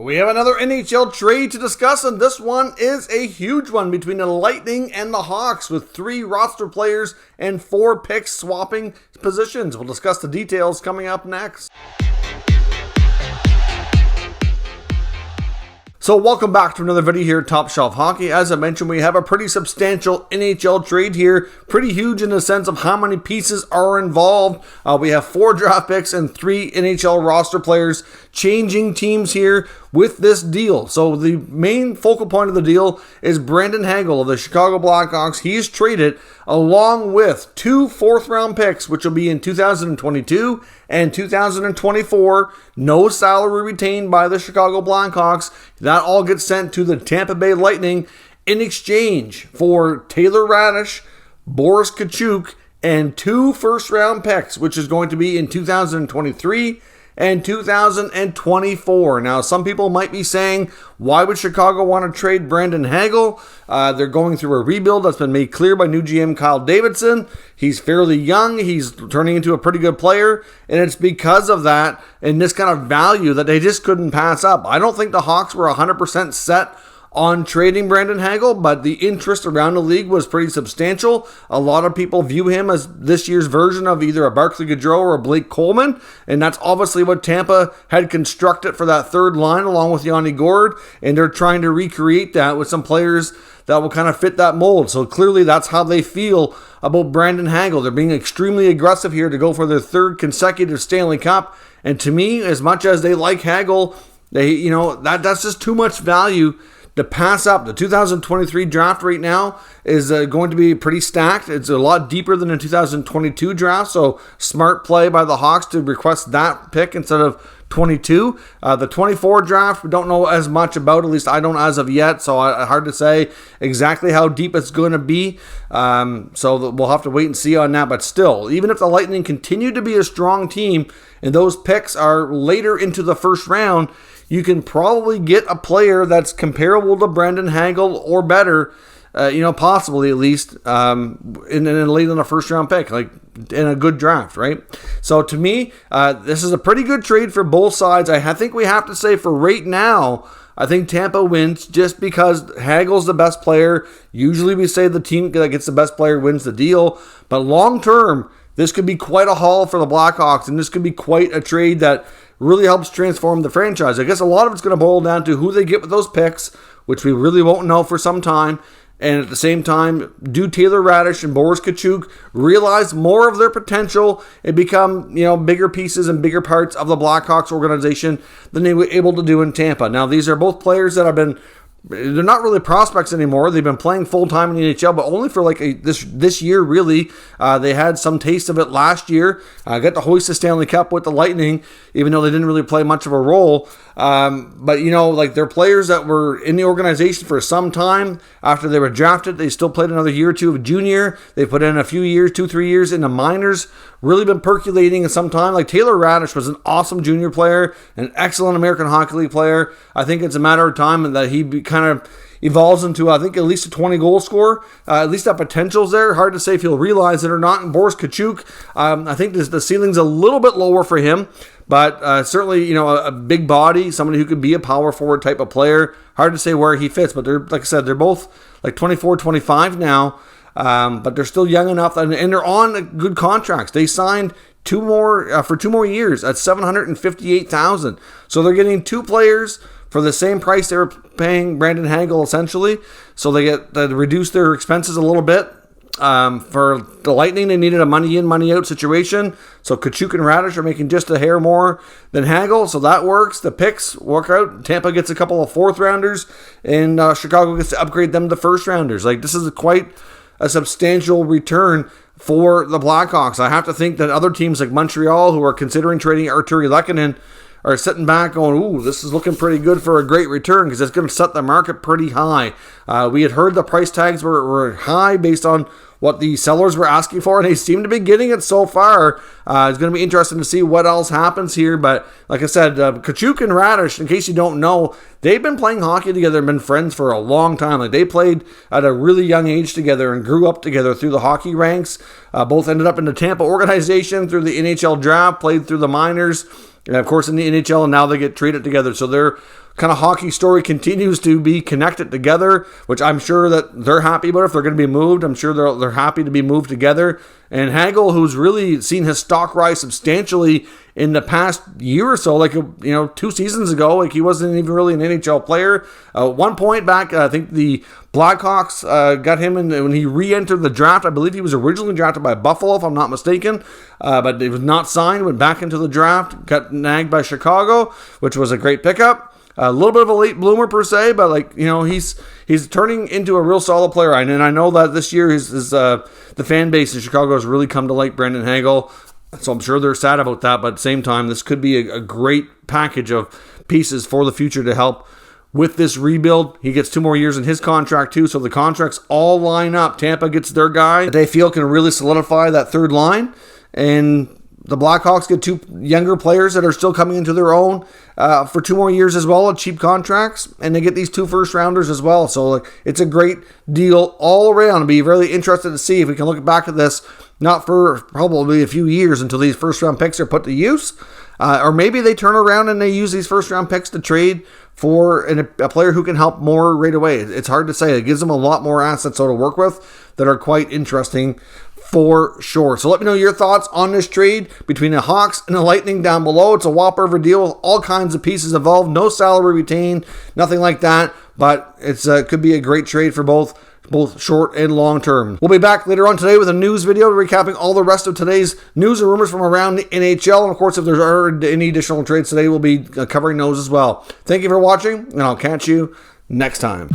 We have another NHL trade to discuss, and this one is a huge one between the Lightning and the Hawks, with 3 roster players and 4 picks swapping positions. We'll discuss the details coming up next. So welcome back to another video here at Top Shelf Hockey. As I mentioned, we have a pretty substantial NHL trade here. Pretty huge in the sense of how many pieces are involved. We have 4 draft picks and 3 NHL roster players changing teams here with this deal. So the main focal point of the deal is Brandson Hagel of the Chicago Blackhawks. He's traded along with 2 fourth-round picks, which will be in 2022 and 2024. No salary retained by the Chicago Blackhawks. That all gets sent to the Tampa Bay Lightning in exchange for Taylor Raddysh, Boris Katchouk, and 2 first-round picks, which is going to be in 2023 and 2024. Now, some people might be saying, why would Chicago want to trade Brandson Hagel? They're going through a rebuild that's been made clear by new GM Kyle Davidson. He's fairly young. He's turning into a pretty good player, and it's because of that and this kind of value that they just couldn't pass up. I don't think the Hawks were 100% set on trading Brandson Hagel, but the interest around the league was pretty substantial. A lot of people view him as this year's version of either a Barclay Goodrow or a Blake Coleman, and that's obviously what Tampa had constructed for that third line along with Yanni Gourde, and they're trying to recreate that with some players that will kind of fit that mold. So clearly that's how they feel about Brandson Hagel. They're being extremely aggressive here to go for their 3rd consecutive Stanley Cup, and to me, as much as they like Hagel, that's just too much value to pass up. The 2023 draft right now is going to be pretty stacked. It's a lot deeper than the 2022 draft, so smart play by the Hawks to request that pick instead of 22. The 24 draft, we don't know as much about, at least I don't as of yet, so hard to say exactly how deep it's going to be. So we'll have to wait and see on that, but still, even if the Lightning continue to be a strong team and those picks are later into the first round, you can probably get a player that's comparable to Brandson Hagel or better, possibly at least, in late in the first round pick, like in a good draft, right? So to me, this is a pretty good trade for both sides. I think we have to say for right now, I think Tampa wins just because Hagel's the best player. Usually we say the team that gets the best player wins the deal, but long term, this could be quite a haul for the Blackhawks, and this could be quite a trade that really helps transform the franchise. I guess a lot of it's going to boil down to who they get with those picks, which we really won't know for some time. And at the same time, do Taylor Raddysh and Boris Katchouk realize more of their potential and become, bigger pieces and bigger parts of the Blackhawks organization than they were able to do in Tampa. Now, these are both players that have been, they're not really prospects anymore. They've been playing full-time in the NHL, but only for this year, really. They had some taste of it last year. Got to hoist the Stanley Cup with the Lightning, even though they didn't really play much of a role. But they're players that were in the organization for some time. After they were drafted, they still played another year or two of junior. They put in a few years, 2-3 years in the minors. Really been percolating in some time. Like Taylor Raddysh was an awesome junior player, an excellent American Hockey League player. I think it's a matter of time that he kind of evolves into, I think, at least a 20-goal scorer. At least that potential's there. Hard to say if he'll realize it or not. And Boris Katchouk, I think the ceiling's a little bit lower for him, but certainly, a big body, somebody who could be a power forward type of player. Hard to say where he fits, but they're, like I said, they're both like 24, 25 now, but they're still young enough, and they're on good contracts. They signed 2 more for 2 more years at $758,000. So they're getting 2 players for the same price they were paying Brandson Hagel, essentially. So they get to reduce their expenses a little bit. For the Lightning, they needed a money in, money out situation. So Katchouk and Raddysh are making just a hair more than Hagel, so that works. The picks work out. Tampa gets a couple of 4th rounders, and Chicago gets to upgrade them to 1st rounders. Like, this is quite a substantial return for the Blackhawks. I have to think that other teams like Montreal, who are considering trading Artturi Lehkonen, are sitting back going, ooh, this is looking pretty good for a great return because it's going to set the market pretty high. We had heard the price tags were high based on what the sellers were asking for, and they seem to be getting it so far. It's going to be interesting to see what else happens here. But like I said, Katchouk and Raddysh, in case you don't know, they've been playing hockey together and been friends for a long time. Like, they played at a really young age together and grew up together through the hockey ranks. Both ended up in the Tampa organization through the NHL draft, played through the minors, and of course in the NHL, and now they get traded together. So they're kind of hockey story continues to be connected together, which I'm sure that they're happy about. If they're going to be moved, I'm sure they're happy to be moved together. And Hagel, who's really seen his stock rise substantially in the past year or so, like, 2 seasons ago, like, he wasn't even really an NHL player. One point back, I think the Blackhawks got him when he re-entered the draft. I believe he was originally drafted by Buffalo, if I'm not mistaken, but he was not signed, went back into the draft, got nagged by Chicago, which was a great pickup. A little bit of a late bloomer per se, but he's turning into a real solid player. And I know that this year the fan base in Chicago has really come to like Brandon Hagel, so I'm sure they're sad about that. But at the same time, this could be a great package of pieces for the future to help with this rebuild. He gets 2 more years in his contract too, so the contracts all line up. Tampa gets their guy that they feel can really solidify that third line, and the Blackhawks get 2 younger players that are still coming into their own for 2 more years as well at cheap contracts, and they get these 2 first-rounders as well. So it's a great deal all around. I'll be really interested to see if we can look back at this, not for probably a few years until these first-round picks are put to use, or maybe they turn around and they use these first-round picks to trade for a player who can help more right away. It's hard to say. It gives them a lot more assets to work with that are quite interesting for sure. So let me know your thoughts on this trade between the Hawks and the Lightning down below. It's a whopper of a deal with all kinds of pieces involved. No salary retained, nothing like that. But it could be a great trade for both short and long term. We'll be back later on today with a news video recapping all the rest of today's news and rumors from around the NHL. And of course, if there are any additional trades today, we'll be covering those as well. Thank you for watching, and I'll catch you next time.